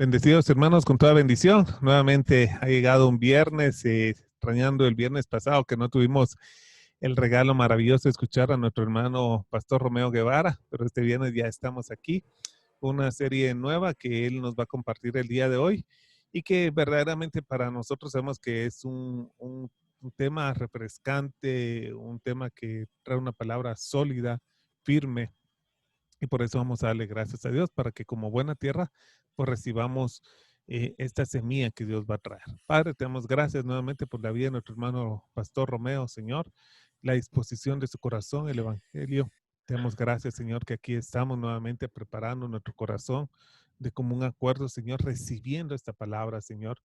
Bendecidos hermanos, con toda bendición. Nuevamente ha llegado un viernes, extrañando el viernes pasado que no tuvimos el regalo maravilloso de escuchar a nuestro hermano Pastor Romeo Guevara, pero este viernes ya estamos aquí, una serie nueva que él nos va a compartir el día de hoy y que verdaderamente para nosotros sabemos que es un tema refrescante, un tema que trae una palabra sólida, firme, y por eso vamos a darle gracias a Dios para que como buena tierra, pues recibamos esta semilla que Dios va a traer. Padre, te damos gracias nuevamente por la vida de nuestro hermano Pastor Romeo, Señor, la disposición de su corazón, el Evangelio. Te damos gracias, Señor, que aquí estamos nuevamente preparando nuestro corazón de común acuerdo, Señor, recibiendo esta palabra, Señor,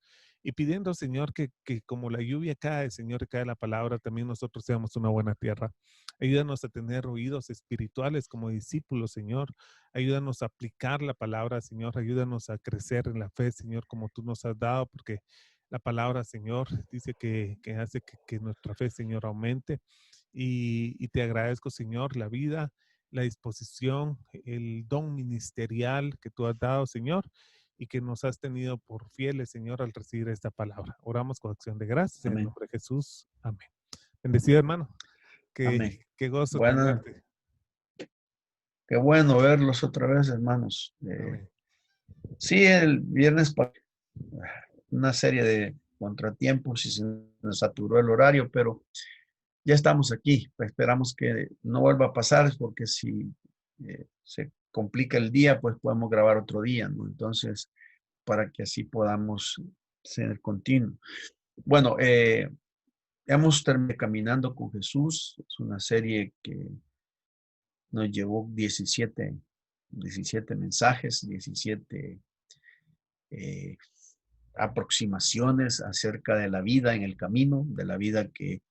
y pidiendo, Señor, que como la lluvia cae, Señor, y cae la palabra, también nosotros seamos una buena tierra. Ayúdanos a tener oídos espirituales como discípulos, Señor. Ayúdanos a aplicar la palabra, Señor. Ayúdanos a crecer en la fe, Señor, como tú nos has dado, porque la palabra, Señor, dice que hace que nuestra fe, Señor, aumente. Y te agradezco, Señor, la vida, la disposición, el don ministerial que tú has dado, Señor, y que nos has tenido por fieles, Señor, al recibir esta palabra. Oramos con acción de gracias en el Amén. nombre de Jesús. Amén. Bendecido, hermano. Amén. Qué gozo Bueno, tenerte. qué bueno verlos otra vez, hermanos. Amén. Sí, el viernes una serie de contratiempos y se nos saturó el horario, pero ya estamos aquí. Esperamos que no vuelva a pasar, porque si se complica el día, pues podemos grabar otro día, ¿no? Entonces, para que así podamos ser continuo. Bueno, hemos terminado Caminando con Jesús. Es una serie que nos llevó 17 mensajes, 17 eh, aproximaciones acerca de la vida en el camino, de la vida que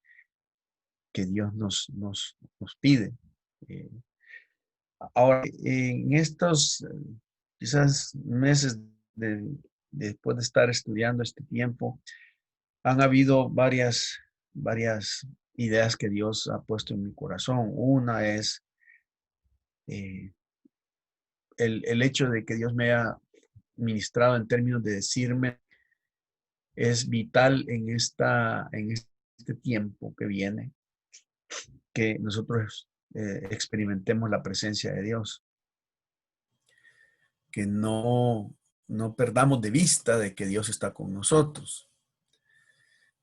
Dios nos pide. Eh, Ahora, en estos quizás meses después de estar estudiando este tiempo, han habido varias ideas que Dios ha puesto en mi corazón. Una es eh, el hecho de que Dios me haya ministrado en términos de decirme: es vital en este tiempo que viene, que nosotros experimentemos la presencia de Dios, que no perdamos de vista de que Dios está con nosotros.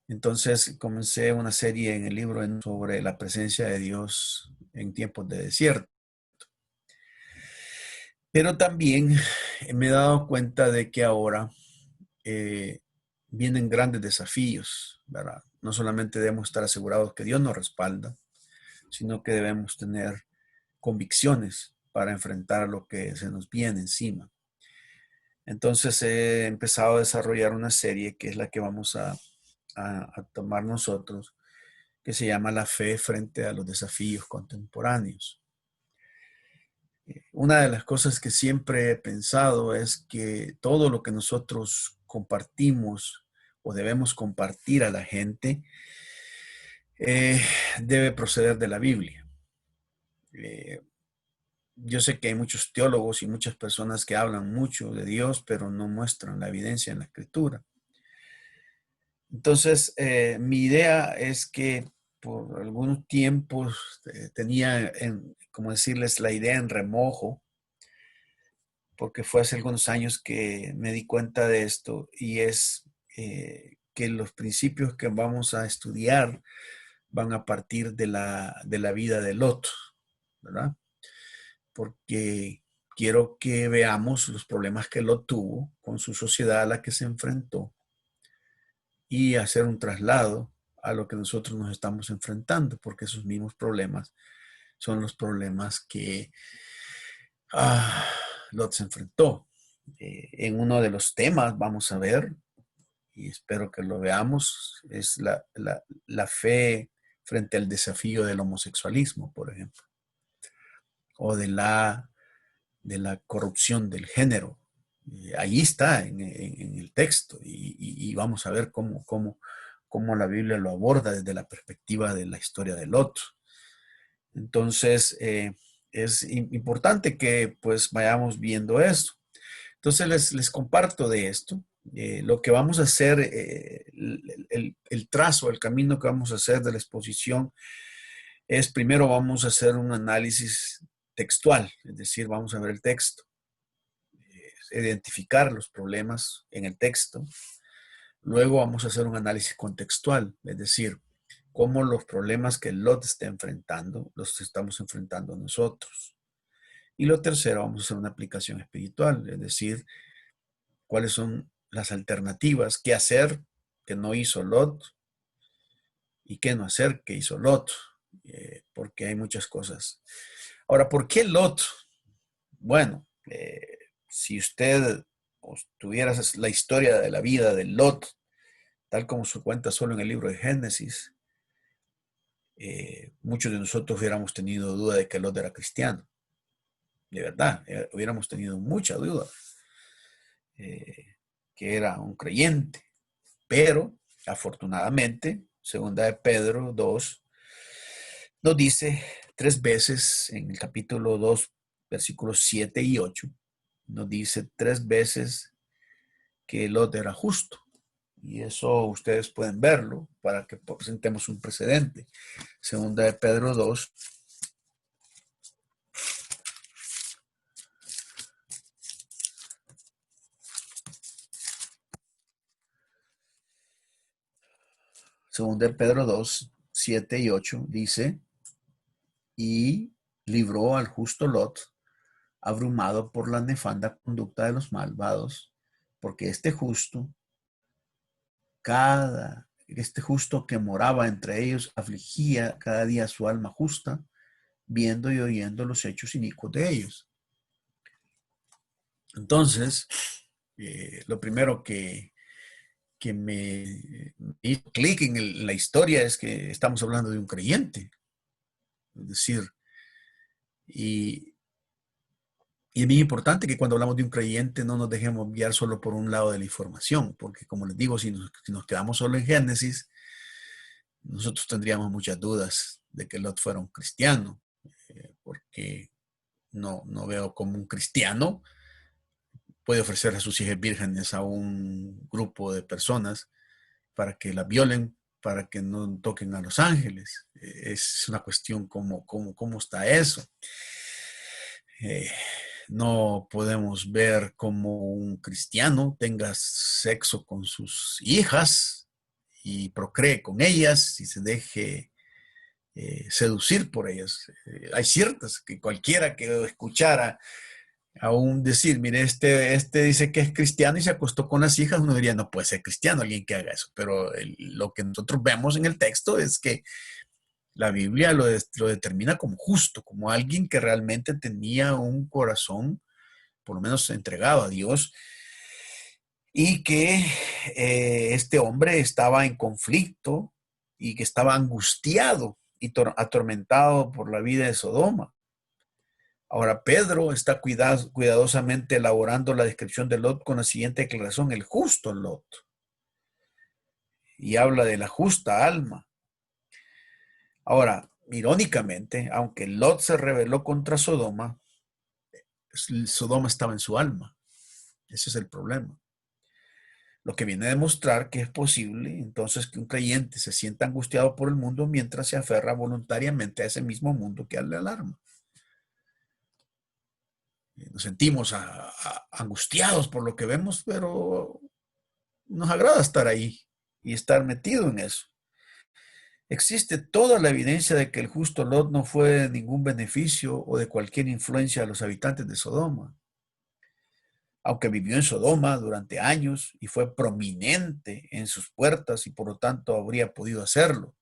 Entonces comencé una serie en el libro sobre la presencia de Dios en tiempos de desierto. Pero también me he dado cuenta de que ahora vienen grandes desafíos, ¿verdad? No solamente debemos estar asegurados que Dios nos respalda, sino que debemos tener convicciones para enfrentar lo que se nos viene encima. Entonces he empezado a desarrollar una serie que es la que vamos a tomar nosotros, que se llama La fe frente a los desafíos contemporáneos. Una de las cosas que siempre he pensado es que todo lo que nosotros compartimos o debemos compartir a la gente debe proceder de la Biblia. Yo sé que hay muchos teólogos y muchas personas que hablan mucho de Dios, pero no muestran la evidencia en la Escritura. Entonces, mi idea es que por algunos tiempos tenía, como decirles, la idea en remojo, porque fue hace algunos años que me di cuenta de esto, y es que los principios que vamos a estudiar van a partir de la vida de Lot, ¿verdad? Porque quiero que veamos los problemas que Lot tuvo con su sociedad a la que se enfrentó y hacer un traslado a lo que nosotros nos estamos enfrentando, porque esos mismos problemas son los problemas que Lot se enfrentó. En uno de los temas vamos a ver, y espero que lo veamos, es la fe frente al desafío del homosexualismo, por ejemplo, o de la corrupción del género. Ahí está en el texto, y vamos a ver cómo la Biblia lo aborda desde la perspectiva de la historia de Lot. Entonces, es importante que pues vayamos viendo esto. Entonces les comparto de esto. Lo que vamos a hacer, el trazo, el camino que vamos a hacer de la exposición es primero vamos a hacer un análisis textual, es decir, vamos a ver el texto, identificar los problemas en el texto. Luego vamos a hacer un análisis contextual, es decir, cómo los problemas que Lot está enfrentando los estamos enfrentando nosotros. Y lo tercero, vamos a hacer una aplicación espiritual, es decir, cuáles son las alternativas, qué hacer que no hizo Lot y qué no hacer que hizo Lot, porque hay muchas cosas. Ahora, ¿por qué Lot? Bueno, si usted tuviera la historia de la vida de Lot, tal como se cuenta solo en el libro de Génesis, muchos de nosotros hubiéramos tenido duda de que Lot era cristiano. De verdad, hubiéramos tenido mucha duda que era un creyente. Pero, afortunadamente, segunda de Pedro 2, nos dice 3 veces en el capítulo 2, versículos 7 y 8, nos dice 3 veces que Lot era justo. Y eso ustedes pueden verlo para que presentemos un precedente. Segunda de Pedro 2. Segunda de Pedro 2, 7 y 8 dice, y libró al justo Lot, abrumado por la nefanda conducta de los malvados, porque este justo que moraba entre ellos afligía cada día su alma justa, viendo y oyendo los hechos inicuos de ellos. Entonces, lo primero que me hizo clic en la historia es que estamos hablando de un creyente. Es decir, y es bien importante que cuando hablamos de un creyente no nos dejemos guiar solo por un lado de la información, porque como les digo, si nos quedamos solo en Génesis, nosotros tendríamos muchas dudas de que Lot fuera un cristiano, porque no veo cómo un cristiano puede ofrecer a sus hijas vírgenes a un grupo de personas para que la violen, para que no toquen a los ángeles. Es una cuestión cómo está eso. No podemos ver cómo un cristiano tenga sexo con sus hijas y procree con ellas y se deje seducir por ellas. Hay ciertas que cualquiera que escuchara aún decir, mire, este dice que es cristiano y se acostó con las hijas, uno diría, no puede ser cristiano alguien que haga eso, pero lo que nosotros vemos en el texto es que la Biblia lo determina como justo, como alguien que realmente tenía un corazón, por lo menos entregado a Dios, y que este hombre estaba en conflicto y que estaba angustiado y atormentado por la vida de Sodoma. Ahora, Pedro está cuidadosamente elaborando la descripción de Lot con la siguiente declaración, el justo Lot. Y habla de la justa alma. Ahora, irónicamente, aunque Lot se rebeló contra Sodoma, Sodoma estaba en su alma. Ese es el problema. Lo que viene a demostrar que es posible entonces que un creyente se sienta angustiado por el mundo mientras se aferra voluntariamente a ese mismo mundo que le alarma. Nos sentimos angustiados por lo que vemos, pero nos agrada estar ahí y estar metido en eso. Existe toda la evidencia de que el justo Lot no fue de ningún beneficio o de cualquier influencia a los habitantes de Sodoma. Aunque vivió en Sodoma durante años y fue prominente en sus puertas y por lo tanto habría podido hacerlo.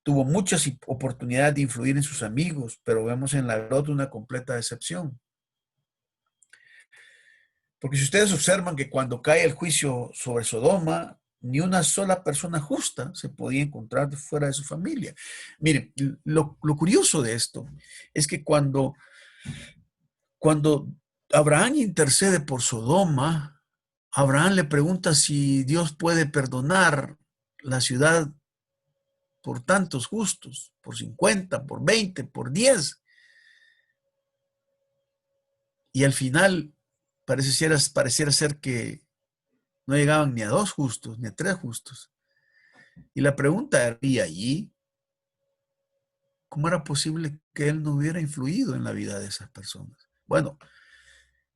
Tuvo muchas oportunidades de influir en sus amigos, pero vemos en la Lot una completa decepción. Porque si ustedes observan que cuando cae el juicio sobre Sodoma, ni una sola persona justa se podía encontrar fuera de su familia. Miren, lo curioso de esto es que cuando Abraham intercede por Sodoma, Abraham le pregunta si Dios puede perdonar la ciudad por tantos justos, por 50, por 20, por 10. Y al final pareciera ser que no llegaban ni a 2 justos, ni a 3 justos. Y la pregunta era, ¿y allí? ¿Cómo era posible que él no hubiera influido en la vida de esas personas? Bueno,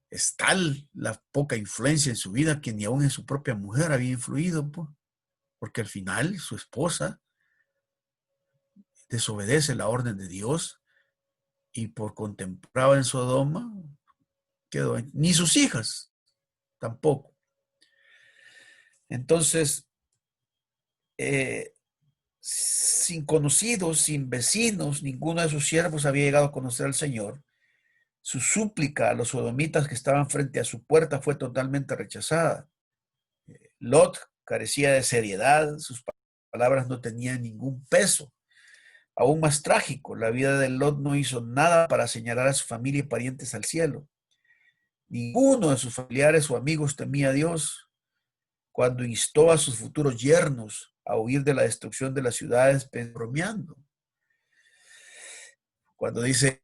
es tal la poca influencia en su vida que ni aún en su propia mujer había influido, pues, porque al final su esposa desobedece la orden de Dios y por contemplar en Sodoma quedó ni sus hijas tampoco. Entonces, sin conocidos, sin vecinos, ninguno de sus siervos había llegado a conocer al Señor. Su súplica a los sodomitas que estaban frente a su puerta fue totalmente rechazada. Lot carecía de seriedad, sus palabras no tenían ningún peso. Aún más trágico, la vida de Lot no hizo nada para señalar a su familia y parientes al cielo. Ninguno de sus familiares o amigos temía a Dios. Cuando instó a sus futuros yernos a huir de la destrucción de las ciudades, bromeando. Cuando dice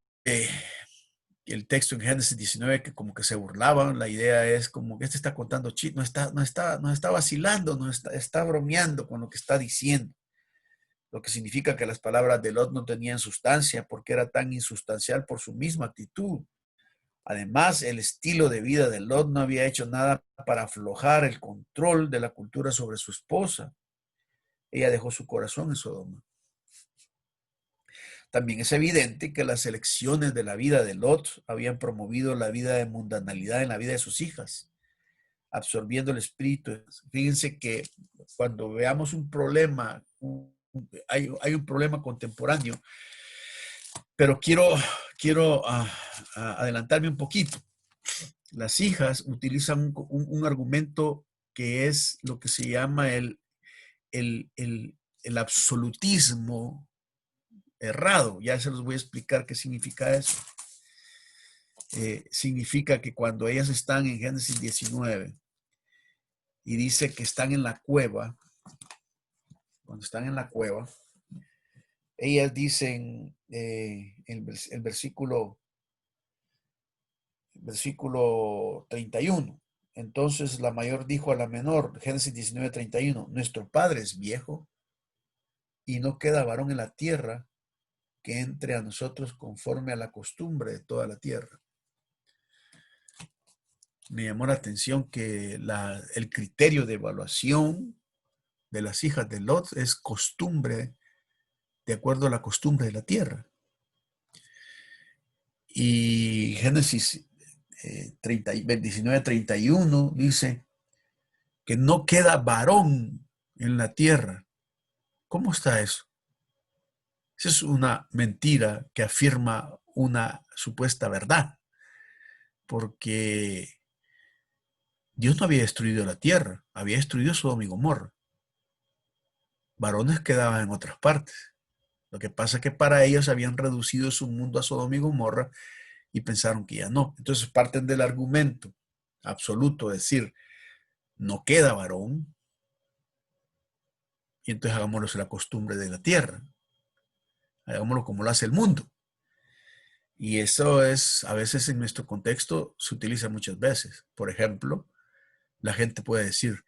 el texto en Génesis 19 que como que se burlaban, la idea es como que este está contando chiste, no está vacilando, está bromeando con lo que está diciendo. Lo que significa que las palabras de Lot no tenían sustancia porque era tan insustancial por su misma actitud. Además, el estilo de vida de Lot no había hecho nada para aflojar el control de la cultura sobre su esposa. Ella dejó su corazón en Sodoma. También es evidente que las elecciones de la vida de Lot habían promovido la vida de mundanalidad en la vida de sus hijas, absorbiendo el espíritu. Fíjense que cuando veamos un problema, hay un problema contemporáneo, pero quiero adelantarme un poquito. Las hijas utilizan un argumento que es lo que se llama el absolutismo errado. Ya se los voy a explicar qué significa eso. Significa que cuando ellas están en Génesis 19 y dice que están en la cueva, cuando están en la cueva, ellas dicen el versículo 31. Entonces la mayor dijo a la menor, Génesis 19:31, nuestro padre es viejo y no queda varón en la tierra que entre a nosotros conforme a la costumbre de toda la tierra. Me llamó la atención que el criterio de evaluación de las hijas de Lot es costumbre, de acuerdo a la costumbre de la tierra. Y Génesis 19:31 dice que no queda varón en la tierra. ¿Cómo está eso? Esa es una mentira que afirma una supuesta verdad, porque Dios no había destruido la tierra, había destruido Sodoma y Gomorra. Varones quedaban en otras partes. Lo que pasa es que para ellos habían reducido su mundo a Sodoma y Gomorra y pensaron que ya no. Entonces parten del argumento absoluto, es decir, no queda varón, y entonces hagámoslo la costumbre de la tierra. Hagámoslo como lo hace el mundo. Y eso es, a veces en nuestro contexto, se utiliza muchas veces. Por ejemplo, la gente puede decir,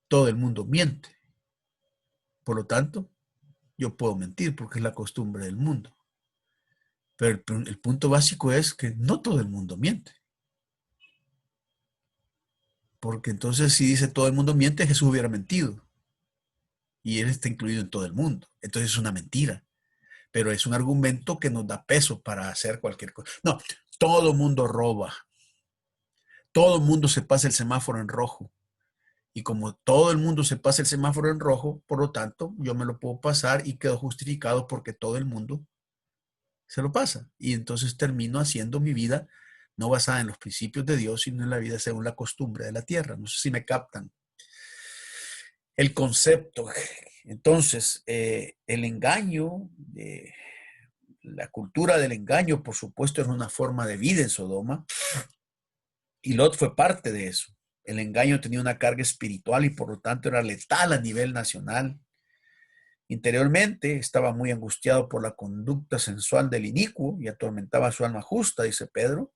todo el mundo miente. Por lo tanto, yo puedo mentir porque es la costumbre del mundo. Pero el punto básico es que no todo el mundo miente. Porque entonces si dice todo el mundo miente, Jesús hubiera mentido. Y él está incluido en todo el mundo. Entonces es una mentira. Pero es un argumento que nos da peso para hacer cualquier cosa. No, todo el mundo roba. Todo el mundo se pasa el semáforo en rojo. Y como todo el mundo se pasa el semáforo en rojo, por lo tanto, yo me lo puedo pasar y quedo justificado porque todo el mundo se lo pasa. Y entonces termino haciendo mi vida no basada en los principios de Dios, sino en la vida según la costumbre de la tierra. No sé si me captan el concepto. Entonces, el engaño, la cultura del engaño, por supuesto, era una forma de vida en Sodoma, y Lot fue parte de eso. El engaño tenía una carga espiritual y por lo tanto era letal a nivel nacional. Interiormente estaba muy angustiado por la conducta sensual del inicuo y atormentaba su alma justa, dice Pedro.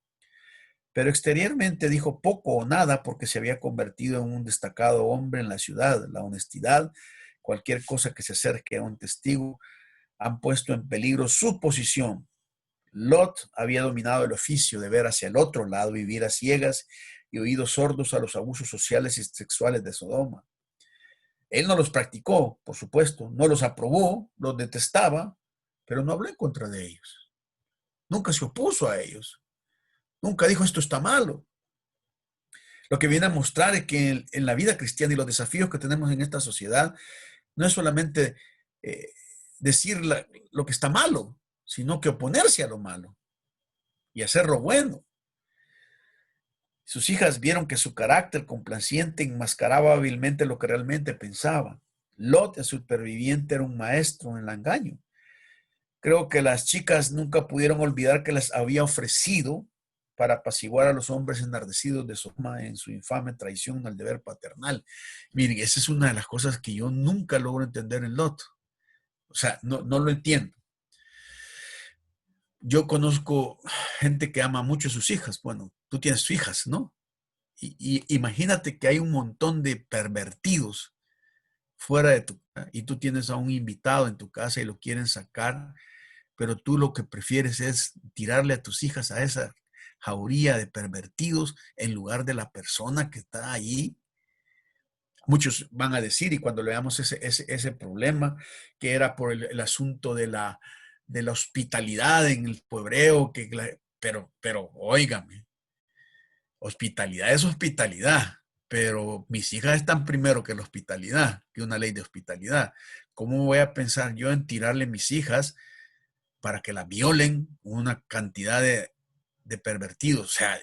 pero exteriormente dijo poco o nada porque se había convertido en un destacado hombre en la ciudad. La honestidad, cualquier cosa que se acerque a un testigo, han puesto en peligro su posición. Lot había dominado el oficio de ver hacia el otro lado, vivir a ciegas y oídos sordos a los abusos sociales y sexuales de Sodoma. Él no los practicó, por supuesto, no los aprobó, los detestaba, pero no habló en contra de ellos. Nunca se opuso a ellos. Nunca dijo esto está malo. Lo que viene a mostrar es que en la vida cristiana y los desafíos que tenemos en esta sociedad no es solamente decir lo que está malo, sino que oponerse a lo malo y hacer lo bueno. Sus hijas vieron que su carácter complaciente enmascaraba hábilmente lo que realmente pensaba. Lot, el superviviente, era un maestro en el engaño. Creo que las chicas nunca pudieron olvidar que les había ofrecido para apaciguar a los hombres enardecidos de Sodoma en su infame traición al deber paternal. Miren, esa es una de las cosas que yo nunca logro entender en Lot. O sea, no lo entiendo. Yo conozco gente que ama mucho a sus hijas. Bueno, tú tienes hijas, ¿no? Y imagínate que hay un montón de pervertidos fuera de tu casa y tú tienes a un invitado en tu casa y lo quieren sacar, pero tú lo que prefieres es tirarle a tus hijas a esa jauría de pervertidos en lugar de la persona que está allí. Muchos van a decir, y cuando le damos ese problema, que era por el asunto de la hospitalidad en el hebreo, pero óigame, hospitalidad es hospitalidad, pero mis hijas están primero que la hospitalidad, que una ley de hospitalidad. ¿Cómo voy a pensar yo en tirarle mis hijas para que las violen una cantidad de pervertidos? O sea,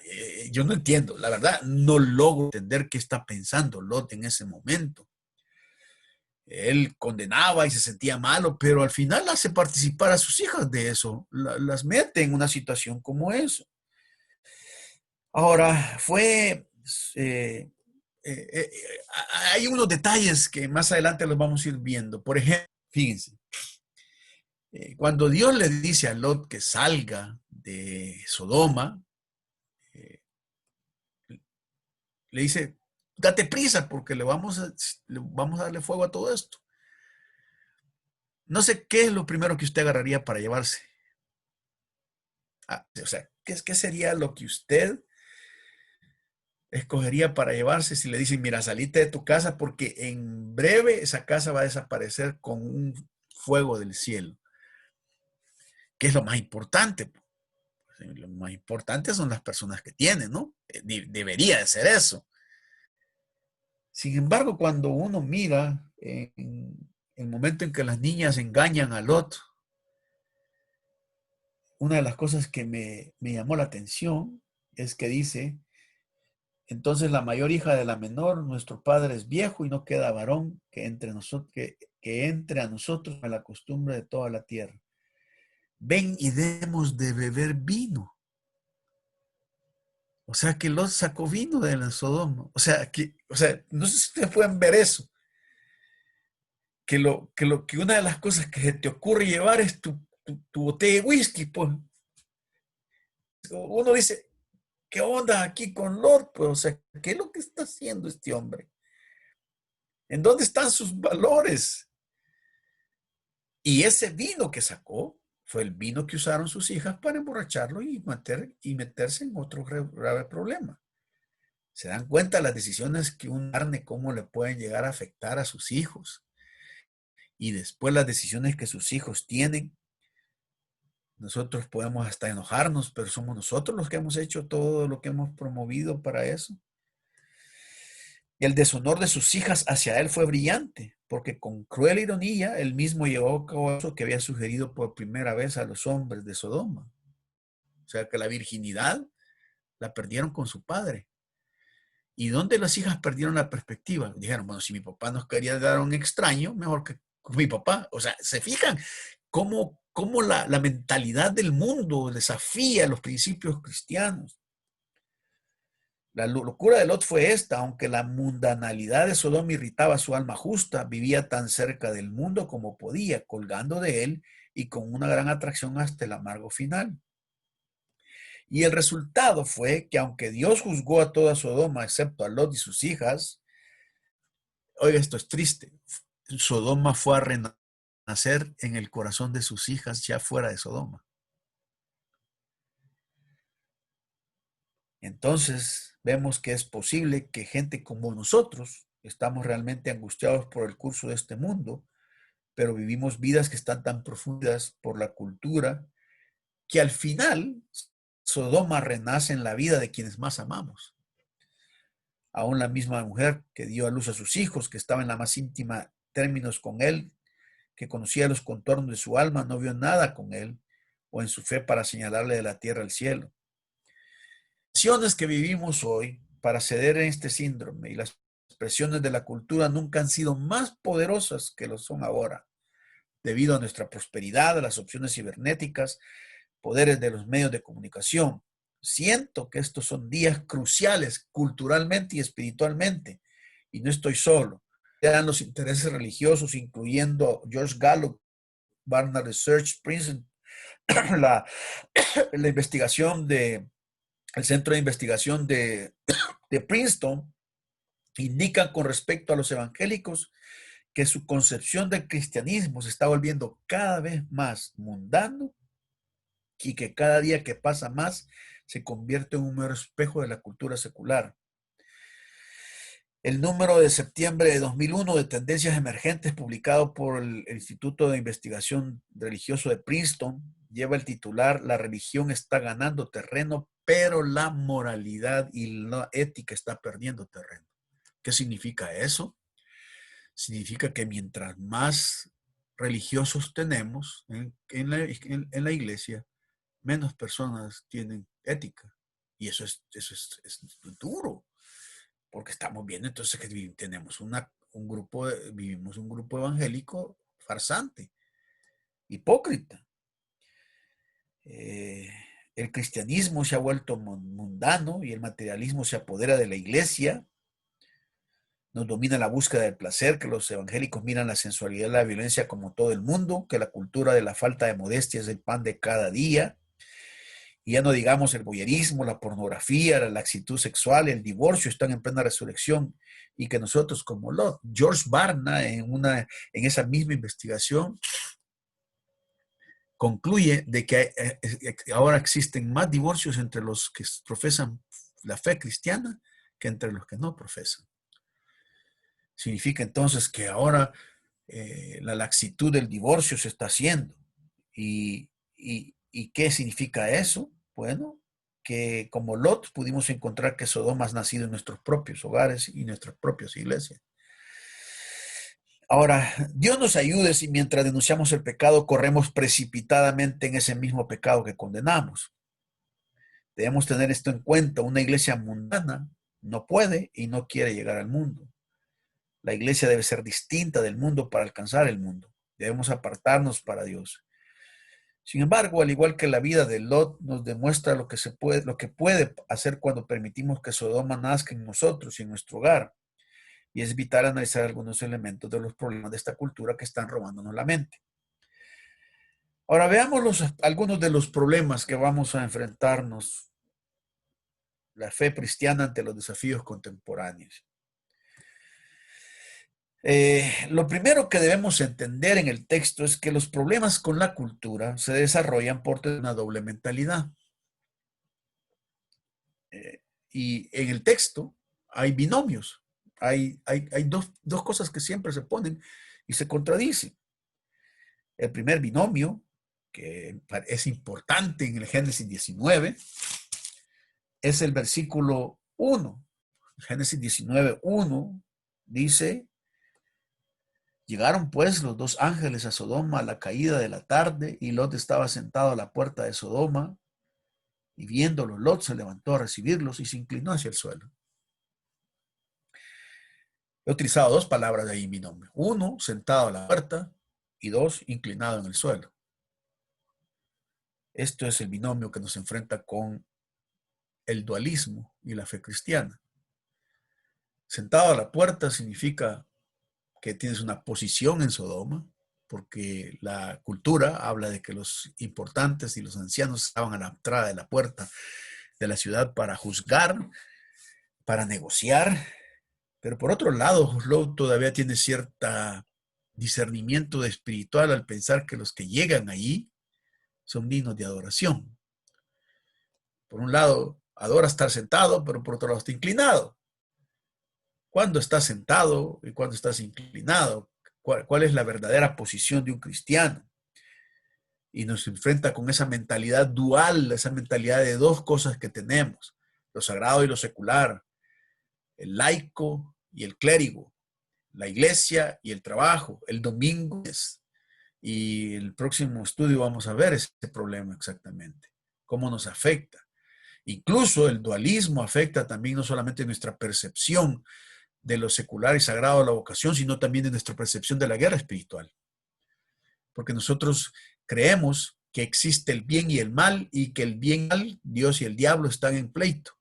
yo no entiendo, la verdad, no logro entender qué está pensando Lot en ese momento. Él condenaba y se sentía malo, pero al final hace participar a sus hijas de eso, las mete en una situación como eso. Ahora, eh, eh, hay unos detalles que más adelante los vamos a ir viendo. Por ejemplo, fíjense, cuando Dios le dice a Lot que salga de Sodoma, le dice, date prisa porque le vamos a darle fuego a todo esto. No sé qué es lo primero que usted agarraría para llevarse. O sea, ¿qué sería lo que usted escogería para llevarse si le dicen, mira, salite de tu casa porque en breve esa casa va a desaparecer con un fuego del cielo? ¿Qué es lo más importante? Lo más importante son las personas que tienen, ¿no? Debería de ser eso. Sin embargo, cuando uno mira en el momento en que las niñas engañan al otro, una de las cosas que me llamó la atención es que dice, entonces la mayor hija de la menor, nuestro padre es viejo y no queda varón que entre nosotros, que entre a nosotros a la costumbre de toda la tierra. Ven y demos de beber vino. O sea que Lot sacó vino de la Sodoma. O sea, no sé si ustedes pueden ver eso. Que una de las cosas que se te ocurre llevar es tu botella de whisky, pues. Uno dice, ¿qué onda aquí con Lot? Pues, o sea, ¿qué es lo que está haciendo este hombre? ¿En dónde están sus valores? Y ese vino que sacó fue el vino que usaron sus hijas para emborracharlo y meterse en otro grave problema. ¿Se dan cuenta las decisiones que un carne, cómo le pueden llegar a afectar a sus hijos? Y después las decisiones que sus hijos tienen. Nosotros podemos hasta enojarnos, pero somos nosotros los que hemos hecho todo lo que hemos promovido para eso. Y el deshonor de sus hijas hacia él fue brillante, porque con cruel ironía él mismo llevó a cabo eso que había sugerido por primera vez a los hombres de Sodoma. O sea, que la virginidad la perdieron con su padre. ¿Y dónde las hijas perdieron la perspectiva? Dijeron, bueno, si mi papá nos quería dar a un extraño, mejor que con mi papá. O sea, ¿se fijan cómo la mentalidad del mundo desafía los principios cristianos? La locura de Lot fue esta: aunque la mundanalidad de Sodoma irritaba su alma justa, vivía tan cerca del mundo como podía, colgando de él y con una gran atracción hasta el amargo final. Y el resultado fue que aunque Dios juzgó a toda Sodoma, excepto a Lot y sus hijas, oiga, esto es triste, Sodoma fue a renacer en el corazón de sus hijas ya fuera de Sodoma. Entonces vemos que es posible que gente como nosotros estamos realmente angustiados por el curso de este mundo, pero vivimos vidas que están tan profundas por la cultura que al final Sodoma renace en la vida de quienes más amamos. Aún la misma mujer que dio a luz a sus hijos, que estaba en la más íntima términos con él, que conocía los contornos de su alma, no vio nada con él o en su fe para señalarle de la tierra al cielo. Acciones que vivimos hoy para ceder en este síndrome y las presiones de la cultura nunca han sido más poderosas que lo son ahora, debido a nuestra prosperidad, a las opciones cibernéticas, poderes de los medios de comunicación. Siento que estos son días cruciales culturalmente y espiritualmente, y no estoy solo. Dan los intereses religiosos, incluyendo George Gallup, Barna Research, Princeton, la, la investigación de el Centro de Investigación de Princeton, indican con respecto a los evangélicos que su concepción del cristianismo se está volviendo cada vez más mundano y que cada día que pasa más se convierte en un mero espejo de la cultura secular. El número de septiembre de 2001 de Tendencias Emergentes, publicado por el Instituto de Investigación Religioso de Princeton, lleva el titular "La religión está ganando terreno, pero la moralidad y la ética está perdiendo terreno". ¿Qué significa eso? Significa que mientras más religiosos tenemos en la iglesia, menos personas tienen ética. Y eso es duro, porque estamos viendo entonces que tenemos vivimos un grupo evangélico farsante, hipócrita. El cristianismo se ha vuelto mundano y el materialismo se apodera de la iglesia. Nos domina la búsqueda del placer, que los evangélicos miran la sensualidad y la violencia como todo el mundo, que la cultura de la falta de modestia es el pan de cada día. Y ya no digamos el voyerismo, la pornografía, la laxitud sexual, el divorcio están en plena resurrección, y que nosotros como Lot, George Barna en esa misma investigación concluye de que ahora existen más divorcios entre los que profesan la fe cristiana que entre los que no profesan. Significa entonces que ahora la laxitud del divorcio se está haciendo. ¿Y qué significa eso? Bueno, que como Lot pudimos encontrar que Sodoma ha nacido en nuestros propios hogares y nuestras propias iglesias. Ahora, Dios nos ayude si mientras denunciamos el pecado corremos precipitadamente en ese mismo pecado que condenamos. Debemos tener esto en cuenta. Una iglesia mundana no puede y no quiere llegar al mundo. La iglesia debe ser distinta del mundo para alcanzar el mundo. Debemos apartarnos para Dios. Sin embargo, al igual que la vida de Lot nos demuestra lo que puede hacer cuando permitimos que Sodoma nazca en nosotros y en nuestro hogar. Y es vital analizar algunos elementos de los problemas de esta cultura que están robándonos la mente. Ahora veamos algunos de los problemas que vamos a enfrentarnos la fe cristiana ante los desafíos contemporáneos. Lo primero que debemos entender en el texto es que los problemas con la cultura se desarrollan por una doble mentalidad. Y en el texto hay binomios, hay dos cosas que siempre se ponen y se contradicen. El primer binomio, que es importante en el Génesis 19, es el versículo 1. Génesis 19, 1 dice: llegaron pues los dos ángeles a Sodoma a la caída de la tarde, y Lot estaba sentado a la puerta de Sodoma, y viéndolo Lot se levantó a recibirlos y se inclinó hacia el suelo. He utilizado dos palabras de ahí en mi nombre. Uno, sentado a la puerta, y dos, inclinado en el suelo. Esto es el binomio que nos enfrenta con el dualismo y la fe cristiana. Sentado a la puerta significa que tienes una posición en Sodoma, porque la cultura habla de que los importantes y los ancianos estaban a la entrada de la puerta de la ciudad para juzgar, para negociar. Pero por otro lado, Lot todavía tiene cierto discernimiento de espiritual al pensar que los que llegan allí son dignos de adoración. Por un lado, adora estar sentado, pero por otro lado está inclinado. ¿Cuándo estás sentado y cuándo estás inclinado? ¿Cuál es la verdadera posición de un cristiano? Y nos enfrenta con esa mentalidad dual, esa mentalidad de dos cosas que tenemos, lo sagrado y lo secular, el laico y el clérigo, la iglesia y el trabajo, el domingo. Y el próximo estudio vamos a ver ese problema exactamente, cómo nos afecta. Incluso el dualismo afecta también no solamente nuestra percepción de lo secular y sagrado de la vocación, sino también de nuestra percepción de la guerra espiritual. Porque nosotros creemos que existe el bien y el mal y que el bien y el mal, Dios y el diablo están en pleito,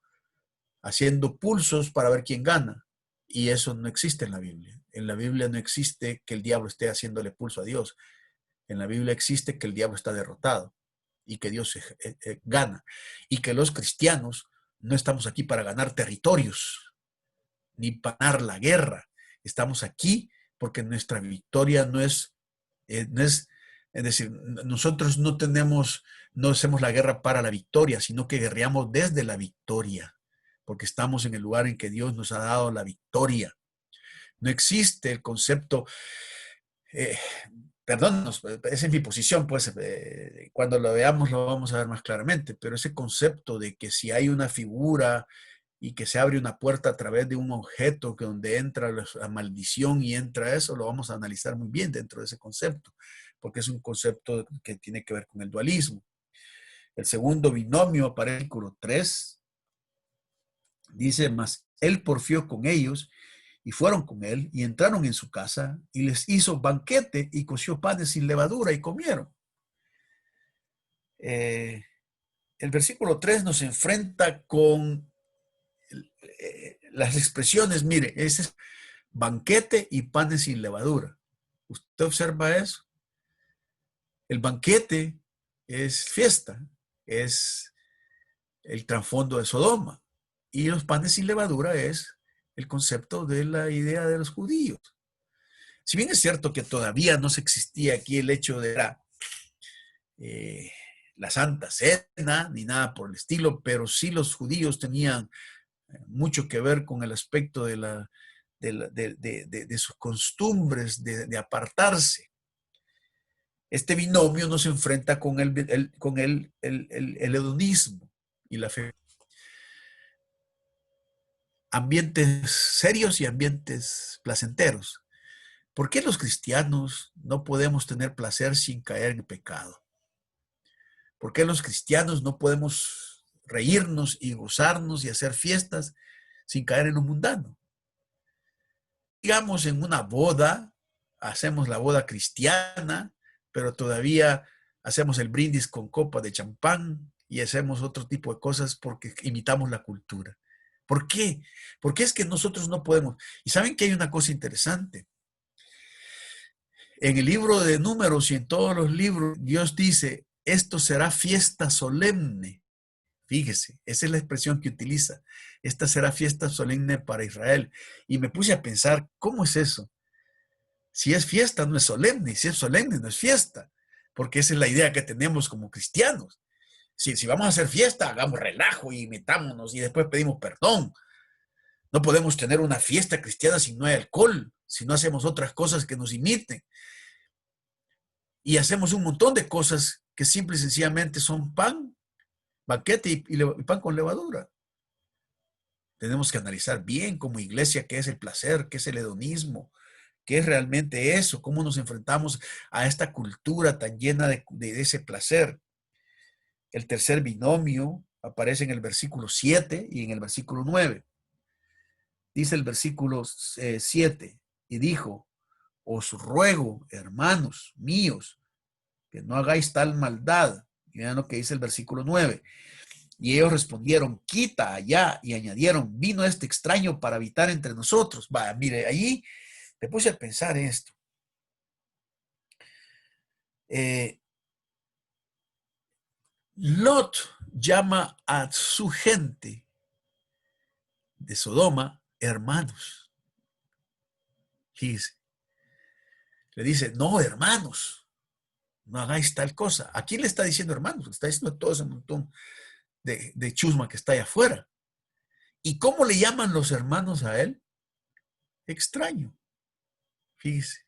haciendo pulsos para ver quién gana. Y eso no existe en la Biblia. En la Biblia no existe que el diablo esté haciéndole pulso a Dios. En la Biblia existe que el diablo está derrotado y que Dios gana. Y que los cristianos no estamos aquí para ganar territorios, ni para ganar la guerra. Estamos aquí porque nuestra victoria no es decir, nosotros no hacemos la guerra para la victoria, sino que guerreamos desde la victoria, porque estamos en el lugar en que Dios nos ha dado la victoria. No existe el concepto, perdón, esa es mi posición, pues cuando lo veamos lo vamos a ver más claramente, pero ese concepto de que si hay una figura y que se abre una puerta a través de un objeto que donde entra la maldición y entra eso, lo vamos a analizar muy bien dentro de ese concepto, porque es un concepto que tiene que ver con el dualismo. El segundo binomio aparece en el versículo 3, dice, mas él porfió con ellos y fueron con él y entraron en su casa y les hizo banquete y coció panes sin levadura y comieron. El versículo 3 nos enfrenta con las expresiones, mire, ese es banquete y panes sin levadura. ¿Usted observa eso? El banquete es fiesta, es el trasfondo de Sodoma. Y los panes sin levadura es el concepto de la idea de los judíos. Si bien es cierto que todavía no se existía aquí el hecho de la Santa Cena, ni nada por el estilo, pero sí los judíos tenían mucho que ver con el aspecto de sus costumbres, de apartarse. Este binomio nos enfrenta con el hedonismo y la fe. Ambientes serios y ambientes placenteros. ¿Por qué los cristianos no podemos tener placer sin caer en pecado? ¿Por qué los cristianos no podemos reírnos y gozarnos y hacer fiestas sin caer en lo mundano? Digamos, en una boda, hacemos la boda cristiana, pero todavía hacemos el brindis con copa de champán y hacemos otro tipo de cosas porque imitamos la cultura. ¿Por qué? Porque es que nosotros no podemos. Y saben que hay una cosa interesante. En el libro de Números y en todos los libros, Dios dice, esto será fiesta solemne. Fíjese, esa es la expresión que utiliza. Esta será fiesta solemne para Israel. Y me puse a pensar, ¿cómo es eso? Si es fiesta, no es solemne. Si es solemne, no es fiesta. Porque esa es la idea que tenemos como cristianos. Si vamos a hacer fiesta, hagamos relajo y metámonos y después pedimos perdón. No podemos tener una fiesta cristiana si no hay alcohol, si no hacemos otras cosas que nos imiten. Y hacemos un montón de cosas que simple y sencillamente son pan, banquete y pan con levadura. Tenemos que analizar bien como iglesia qué es el placer, qué es el hedonismo, qué es realmente eso, cómo nos enfrentamos a esta cultura tan llena de ese placer. El tercer binomio aparece en el versículo 7 y en el versículo 9. Dice el versículo 7, y dijo, os ruego, hermanos míos, que no hagáis tal maldad. Vean lo que dice el versículo 9. Y ellos respondieron, quita allá, y añadieron, vino este extraño para habitar entre nosotros. Mire, allí te puse a pensar esto. Lot llama a su gente de Sodoma hermanos. Fíjese. Le dice, no, hermanos, no hagáis tal cosa. ¿A quién le está diciendo hermanos? Le está diciendo a todo ese montón de chusma que está allá afuera. ¿Y cómo le llaman los hermanos a él? Extraño. Fíjese.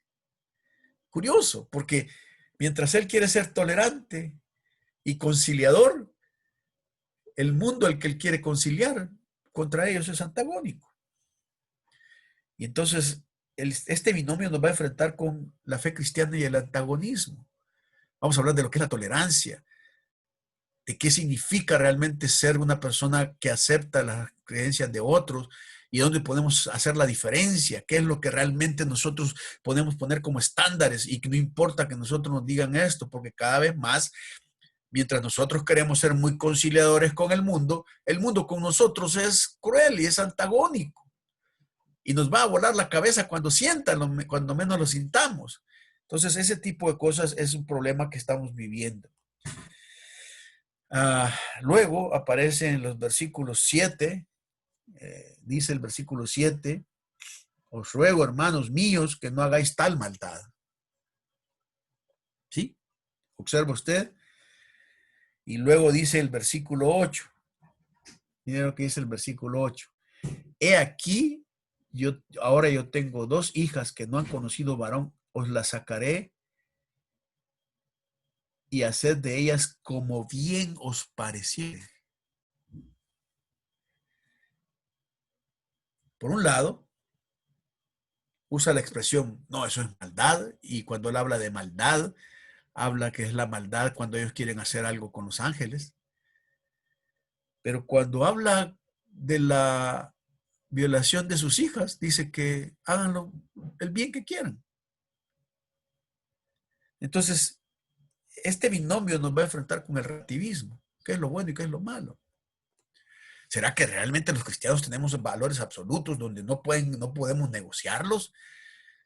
Curioso, porque mientras él quiere ser tolerante y conciliador, el mundo al que él quiere conciliar contra ellos es antagónico. Y entonces este binomio nos va a enfrentar con la fe cristiana y el antagonismo. Vamos a hablar de lo que es la tolerancia, de qué significa realmente ser una persona que acepta las creencias de otros y dónde podemos hacer la diferencia, qué es lo que realmente nosotros podemos poner como estándares y que no importa que nosotros nos digan esto, porque cada vez más, mientras nosotros queremos ser muy conciliadores con el mundo con nosotros es cruel y es antagónico y nos va a volar la cabeza cuando cuando menos lo sintamos. Entonces ese tipo de cosas es un problema que estamos viviendo. Luego aparece en los versículos 7, dice el versículo 7, os ruego, hermanos míos, que no hagáis tal maldad. ¿Sí? Observa usted. Y luego dice el versículo 8. Miren lo que dice el versículo 8. He aquí, ahora yo tengo 2 hijas que no han conocido varón, os las sacaré y haced de ellas como bien os pareciere. Por un lado, usa la expresión, no, eso es maldad, y cuando él habla de maldad, habla que es la maldad cuando ellos quieren hacer algo con los ángeles. Pero cuando habla de la violación de sus hijas, dice que hagan el bien que quieran. Entonces, este binomio nos va a enfrentar con el relativismo, qué es lo bueno y qué es lo malo. ¿Será que realmente los cristianos tenemos valores absolutos donde no podemos negociarlos?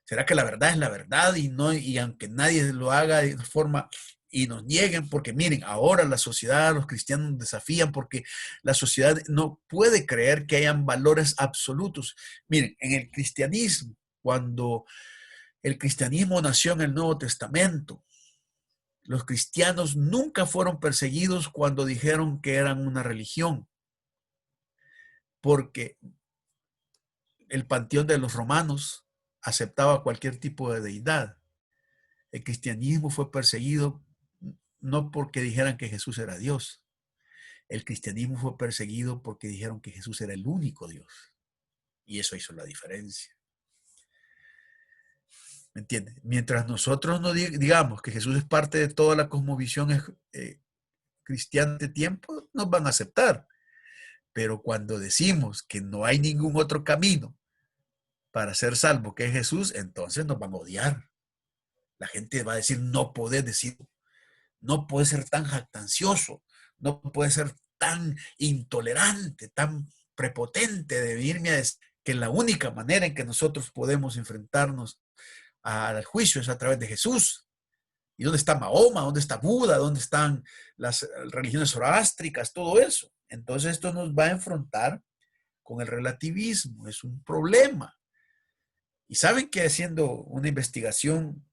¿Será que la verdad es la verdad y aunque nadie lo haga de forma y nos nieguen? Porque miren, ahora la sociedad, los cristianos nos desafían porque la sociedad no puede creer que hayan valores absolutos. Miren, en el cristianismo, cuando el cristianismo nació en el Nuevo Testamento, los cristianos nunca fueron perseguidos cuando dijeron que eran una religión, porque el panteón de los romanos aceptaba cualquier tipo de deidad. El cristianismo fue perseguido no porque dijeran que Jesús era Dios. El cristianismo fue perseguido porque dijeron que Jesús era el único Dios. Y eso hizo la diferencia. ¿Me entiendes? Mientras nosotros no digamos que Jesús es parte de toda la cosmovisión cristiana de tiempo, nos van a aceptar. Pero cuando decimos que no hay ningún otro camino para ser salvo que es Jesús, entonces nos van a odiar. La gente va a decir, no podés decir, no puedes ser tan jactancioso, no puedes ser tan intolerante, tan prepotente de venirme a decir que la única manera en que nosotros podemos enfrentarnos al juicio es a través de Jesús. ¿Y dónde está Mahoma? ¿Dónde está Buda? ¿Dónde están las religiones zoroástricas? Todo eso. Entonces esto nos va a enfrentar con el relativismo. Es un problema. Y saben que haciendo una investigación,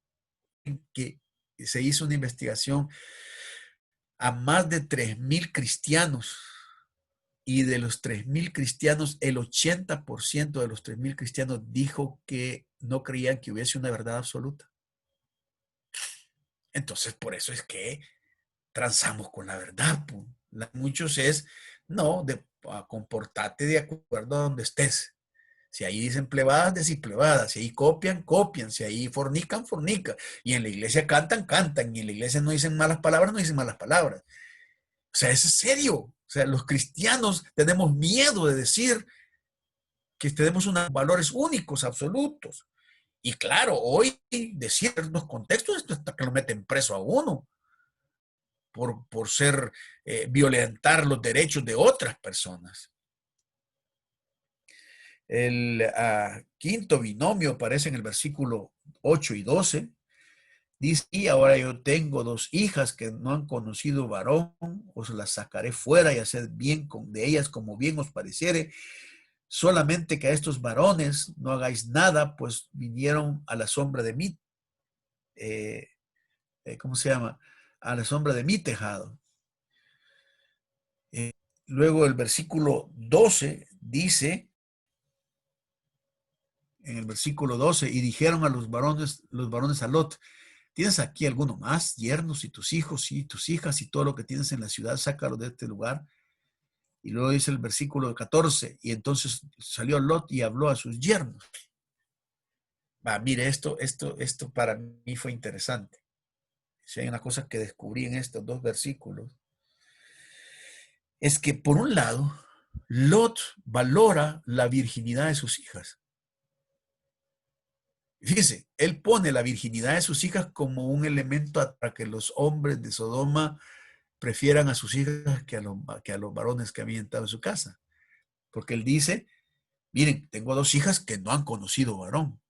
que se hizo una investigación a más de 3,000 cristianos, y de los 3,000 cristianos, el 80% de los 3,000 cristianos dijo que no creían que hubiese una verdad absoluta. Entonces, por eso es que transamos con la verdad. Muchos es, no, comportate de acuerdo a donde estés. Si ahí dicen plebadas, decir plebadas. Si ahí copian, copian. Si ahí fornican, fornican. Y en la iglesia cantan, cantan. Y en la iglesia no dicen malas palabras, no dicen malas palabras. O sea, es serio. O sea, los cristianos tenemos miedo de decir que tenemos unos valores únicos, absolutos. Y claro, hoy decir en los contextos esto hasta que lo meten preso a uno por violentar los derechos de otras personas. El quinto binomio aparece en el versículo 8 y 12. Dice, y ahora yo tengo 2 hijas que no han conocido varón, os las sacaré fuera y haced bien de ellas como bien os pareciere. Solamente que a estos varones no hagáis nada, pues vinieron a la sombra de mí, ¿cómo se llama? A la sombra de mi tejado. Luego el versículo 12 dice, en el versículo 12, y dijeron a los varones a Lot, ¿tienes aquí alguno más, yernos y tus hijos y tus hijas y todo lo que tienes en la ciudad? Sácalo de este lugar. Y luego dice el versículo 14, y entonces salió Lot y habló a sus yernos. Mire, esto para mí fue interesante. Si hay una cosa que descubrí en estos 2 versículos, es que por un lado, Lot valora la virginidad de sus hijas. Fíjese, él pone la virginidad de sus hijas como un elemento para que los hombres de Sodoma prefieran a sus hijas que a los varones que habían estado en su casa. Porque él dice, miren, tengo 2 hijas que no han conocido varón.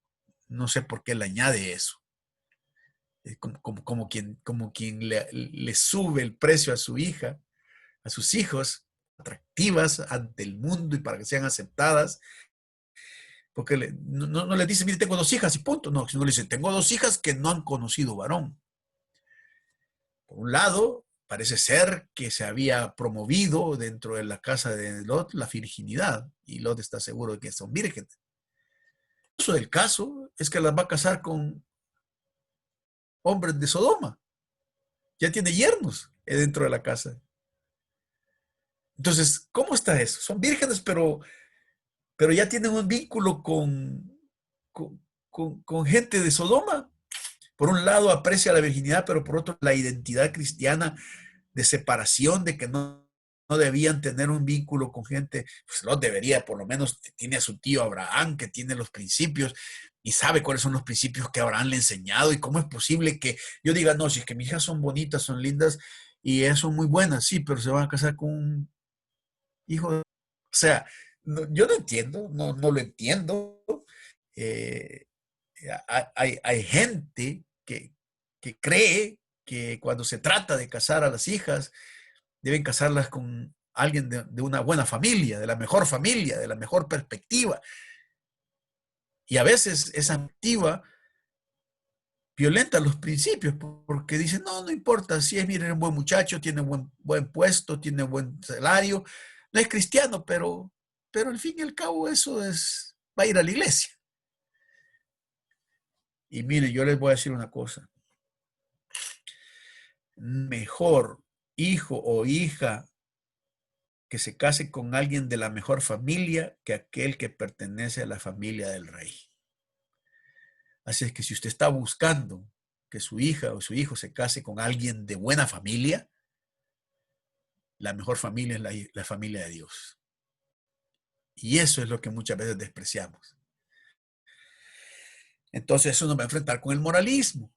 No sé por qué le añade eso. Como quien le sube el precio a su hija, a sus hijos, atractivas ante el mundo y para que sean aceptadas. Porque no le dice, mire, tengo 2 hijas y punto. No, sino le dice, tengo 2 hijas que no han conocido varón. Por un lado, parece ser que se había promovido dentro de la casa de Lot la virginidad, y Lot está seguro de que son vírgenes. El caso es que las va a casar con hombres de Sodoma. Ya tiene yernos dentro de la casa. Entonces, ¿cómo está eso? Son vírgenes, pero ya tienen un vínculo con gente de Sodoma. Por un lado aprecia la virginidad, pero por otro la identidad cristiana de separación, de que no debían tener un vínculo con gente. Pues Lot debería, por lo menos tiene a su tío Abraham, que tiene los principios y sabe cuáles son los principios que Abraham le ha enseñado, y cómo es posible que yo diga, no, si es que mis hijas son bonitas, son lindas y ellas son muy buenas, sí, pero se van a casar con un hijo de... O sea, yo no entiendo, no lo entiendo. Eh, hay gente que cree que cuando se trata de casar a las hijas, deben casarlas con alguien de una buena familia, de la mejor perspectiva. Y a veces esa perspectiva violenta los principios, porque dicen, no importa, si es, miren, un buen muchacho, tiene buen puesto, tiene buen salario, no es cristiano, pero al fin y al cabo eso va a ir a la iglesia. Y mire, yo les voy a decir una cosa. Mejor hijo o hija que se case con alguien de la mejor familia que aquel que pertenece a la familia del rey. Así es que si usted está buscando que su hija o su hijo se case con alguien de buena familia, la mejor familia es la familia de Dios. Y eso es lo que muchas veces despreciamos. Entonces eso nos va a enfrentar con el moralismo.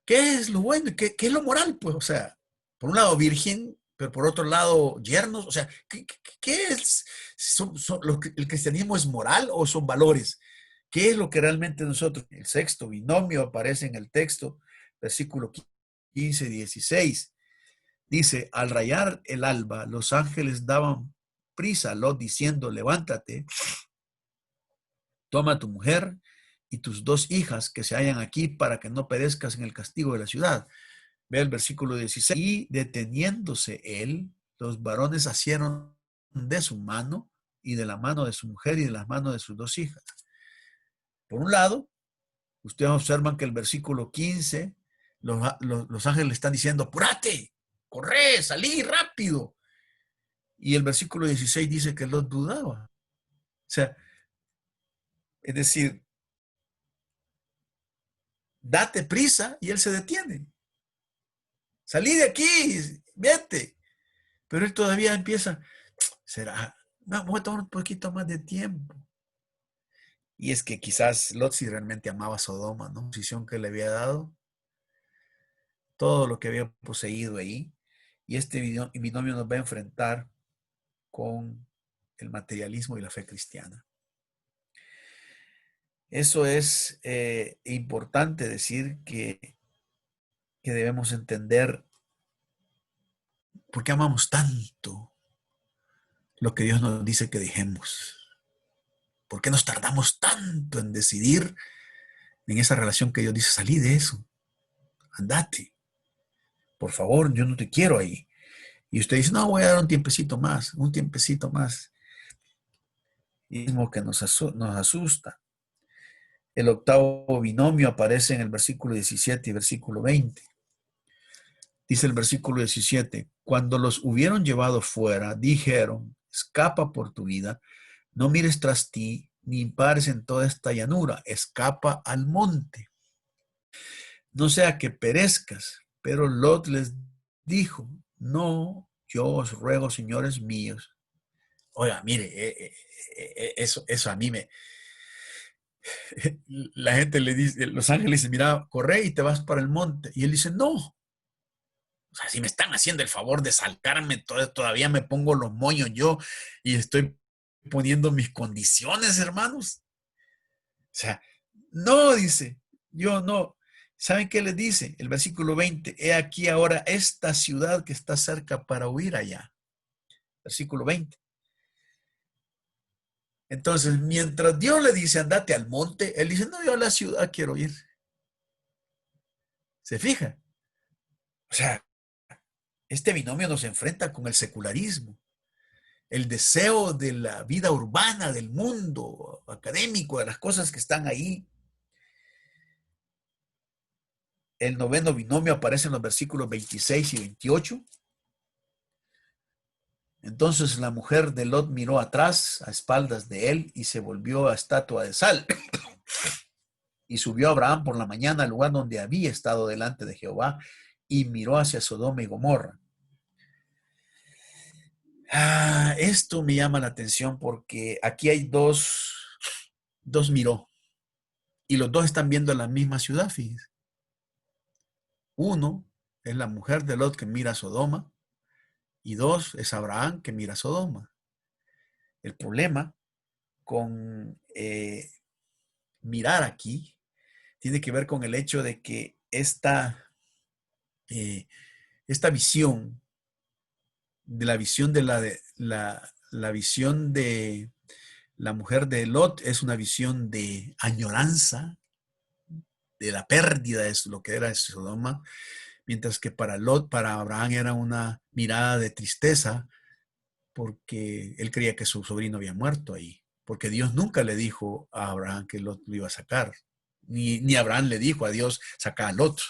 ¿Qué es lo bueno? ¿Qué es lo moral? Pues, o sea, por un lado virgen, pero por otro lado yernos. O sea, ¿qué es? ¿El cristianismo es moral o son valores? ¿Qué es lo que realmente nosotros? El sexto binomio aparece en el texto, versículo 15 y 16. Dice, al rayar el alba, los ángeles daban prisa a Lot diciendo, levántate, toma a tu mujer y tus 2 hijas que se hallan aquí para que no perezcas en el castigo de la ciudad. Ve el versículo 16. Y deteniéndose él, los varones asieron de su mano y de la mano de su mujer y de las manos de sus 2 hijas. Por un lado, ustedes observan que el versículo 15, los ángeles le están diciendo, apúrate, corre, salí rápido. Y el versículo 16 dice que Lot dudaba. O sea, es decir, date prisa y él se detiene. Salí de aquí, vete. Pero él todavía empieza, será, no, voy a tomar un poquito más de tiempo. Y es que quizás Lot sí realmente amaba Sodoma, ¿no? La posición que le había dado, todo lo que había poseído ahí. Y este binomio nos va a enfrentar con el materialismo y la fe cristiana. Eso es importante decir que que debemos entender por qué amamos tanto lo que Dios nos dice que dejemos. ¿Por qué nos tardamos tanto en decidir en esa relación que Dios dice, salí de eso, andate, por favor, yo no te quiero ahí? Y usted dice, no, voy a dar un tiempecito más, un tiempecito más. Y mismo que nos asusta. El octavo binomio aparece en el versículo 17 y versículo 20. Dice el versículo 17, cuando los hubieron llevado fuera, dijeron, escapa por tu vida, no mires tras ti, ni pares en toda esta llanura, escapa al monte, no sea que perezcas. Pero Lot les dijo, no, yo os ruego, señores míos. Oiga, mire, eso a mí me... La gente le dice, los ángeles dicen, mira, corre y te vas para el monte. Y él dice, no. O sea, si me están haciendo el favor de saltarme, todavía me pongo los moños yo y estoy poniendo mis condiciones, hermanos. O sea, no, dice, yo no. ¿Saben qué les dice? El versículo 20, he aquí ahora esta ciudad que está cerca para huir allá. Versículo 20. Entonces, mientras Dios le dice, andate al monte, él dice, no, yo a la ciudad quiero ir. ¿Se fija? O sea, este binomio nos enfrenta con el secularismo, el deseo de la vida urbana, del mundo académico, de las cosas que están ahí. El noveno binomio aparece en los versículos 26 y 28. Entonces la mujer de Lot miró atrás, a espaldas de él, y se volvió a estatua de sal. Y subió Abraham por la mañana al lugar donde había estado delante de Jehová, y miró hacia Sodoma y Gomorra. Esto me llama la atención porque aquí hay dos miró, y los dos están viendo la misma ciudad, fíjense. Uno es la mujer de Lot que mira a Sodoma, y dos es Abraham que mira a Sodoma. El problema con mirar aquí tiene que ver con el hecho de que esta visión, de la visión de la visión de la mujer de Lot, es una visión de añoranza, de la pérdida de lo que era Sodoma, mientras que para Lot, para Abraham, era una mirada de tristeza porque él creía que su sobrino había muerto ahí, porque Dios nunca le dijo a Abraham que Lot lo iba a sacar, ni Abraham le dijo a Dios, saca a Lot.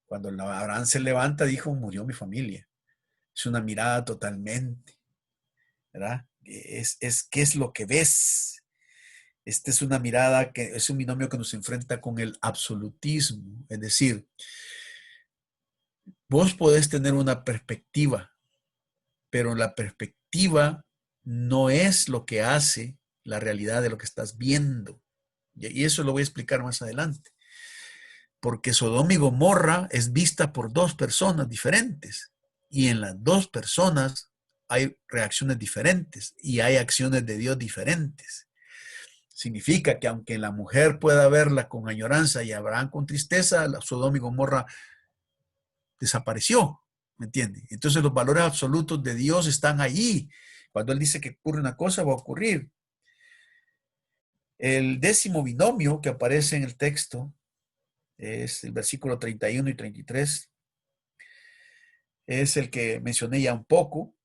Cuando Abraham se levanta, dijo, murió mi familia. Es una mirada totalmente, ¿verdad? ¿Qué es lo que ves? Esta es una mirada que es un binomio que nos enfrenta con el absolutismo. Es decir, vos podés tener una perspectiva, pero la perspectiva no es lo que hace la realidad de lo que estás viendo. Y eso lo voy a explicar más adelante. Porque Sodoma y Gomorra es vista por dos personas diferentes. Y en las dos personas hay reacciones diferentes y hay acciones de Dios diferentes. Significa que aunque la mujer pueda verla con añoranza y Abraham con tristeza, la Sodoma y Gomorra desapareció, ¿me entiende? Entonces los valores absolutos de Dios están allí. Cuando Él dice que ocurre una cosa, va a ocurrir. El décimo binomio que aparece en el texto es el versículo 31 y 33. Es el que mencioné ya un poco,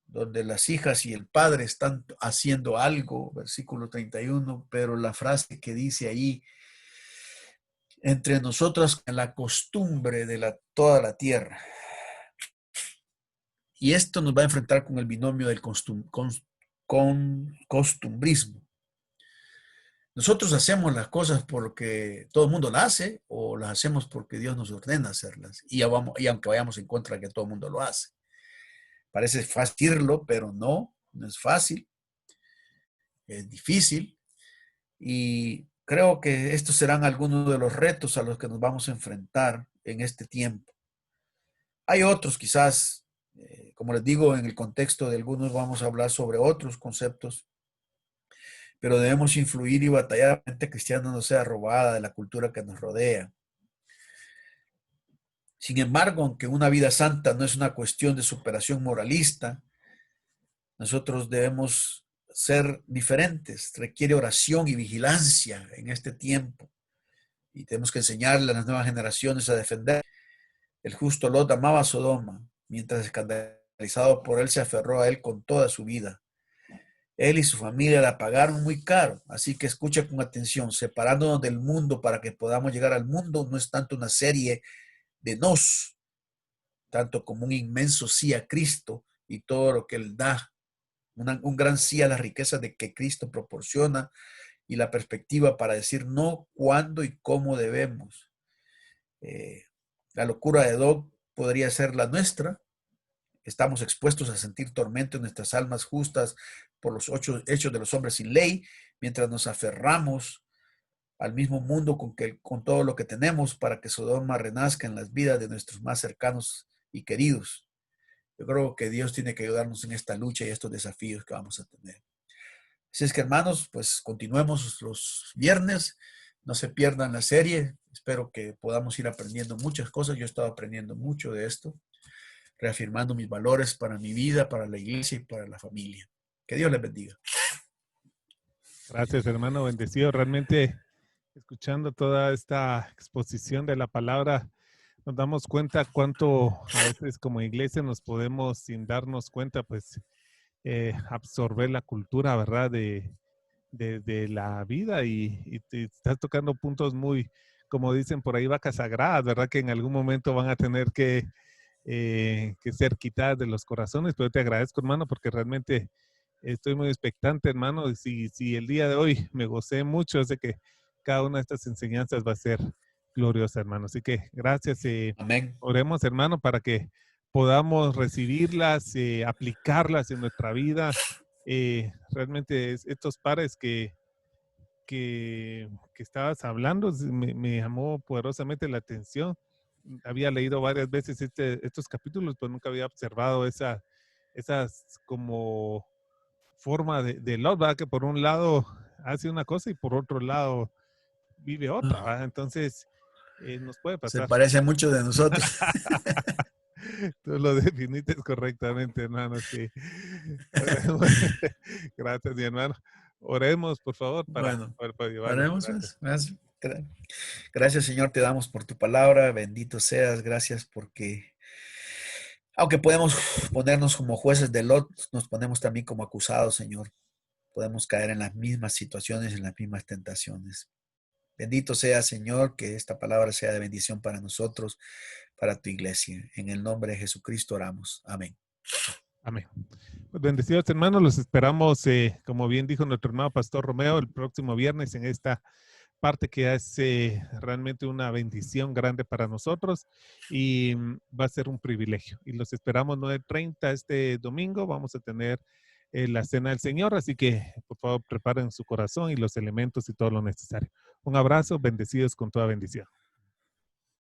donde las hijas y el padre están haciendo algo, versículo 31, pero la frase que dice ahí, entre nosotras la costumbre de toda la tierra. Y esto nos va a enfrentar con el binomio del costumbrismo. Nosotros hacemos las cosas porque todo el mundo las hace, o las hacemos porque Dios nos ordena hacerlas, y aunque vayamos en contra de que todo el mundo lo hace. Parece fácil decirlo, pero no es fácil, es difícil, y creo que estos serán algunos de los retos a los que nos vamos a enfrentar en este tiempo. Hay otros quizás, como les digo, en el contexto de algunos vamos a hablar sobre otros conceptos, pero debemos influir y batallar para que la mente cristiana no sea robada de la cultura que nos rodea. Sin embargo, aunque una vida santa no es una cuestión de superación moralista, nosotros debemos ser diferentes. Requiere oración y vigilancia en este tiempo. Y tenemos que enseñarle a las nuevas generaciones a defender. El justo Lot amaba a Sodoma, mientras escandalizado por él se aferró a él con toda su vida. Él y su familia la pagaron muy caro, así que escucha con atención. Separándonos del mundo para que podamos llegar al mundo no es tanto una serie de nos, tanto como un inmenso sí a Cristo y todo lo que Él da. Un gran sí a las riquezas de que Cristo proporciona y la perspectiva para decir no, cuándo y cómo debemos. Eh, la locura de Doc podría ser la nuestra. Estamos expuestos a sentir tormento en nuestras almas justas por los hechos de los hombres sin ley, mientras nos aferramos al mismo mundo con todo lo que tenemos para que Sodoma renazca en las vidas de nuestros más cercanos y queridos. Yo creo que Dios tiene que ayudarnos en esta lucha y estos desafíos que vamos a tener. Así es que, hermanos, pues continuemos los viernes. No se pierdan la serie. Espero que podamos ir aprendiendo muchas cosas. Yo he estado aprendiendo mucho de esto, reafirmando mis valores para mi vida, para la iglesia y para la familia. Que Dios les bendiga. Gracias, hermano, bendecido. Realmente, escuchando toda esta exposición de la palabra, nos damos cuenta cuánto a veces como iglesia nos podemos, sin darnos cuenta, pues absorber la cultura, ¿verdad? De la vida y te estás tocando puntos muy, como dicen por ahí, vacas sagradas, ¿verdad? Que en algún momento van a tener que ser quitadas de los corazones, pero te agradezco, hermano, porque realmente estoy muy expectante, hermano. Si el día de hoy me gocé mucho, sé que cada una de estas enseñanzas va a ser gloriosa, hermano. Así que gracias. Amén. Oremos, hermano, para que podamos recibirlas, aplicarlas en nuestra vida. Realmente estos pares que estabas hablando me llamó poderosamente la atención. Había leído varias veces estos capítulos, pero nunca había observado esas como forma de Lot, ¿verdad? Que por un lado hace una cosa y por otro lado vive otra, ¿verdad? Entonces, nos puede Se pasar. parece a muchos de nosotros. Tú lo definiste correctamente, hermano, sí. Gracias, mi hermano. Oremos, por favor, Bueno, para llevarlo. haremos Gracias. más. Gracias, Señor, te damos por tu palabra. Bendito seas. Gracias porque, aunque podemos ponernos como jueces de Lot, nos ponemos también como acusados, Señor. Podemos caer en las mismas situaciones, en las mismas tentaciones. Bendito sea, Señor, que esta palabra sea de bendición para nosotros, para tu iglesia. En el nombre de Jesucristo oramos. Amén. Amén. Pues bendecidos, hermanos, los esperamos, como bien dijo nuestro hermano Pastor Romeo, el próximo viernes en esta parte que es realmente una bendición grande para nosotros y va a ser un privilegio. Y los esperamos 9:30 este domingo. Vamos a tener la cena del Señor, así que por favor preparen su corazón y los elementos y todo lo necesario. Un abrazo, bendecidos con toda bendición.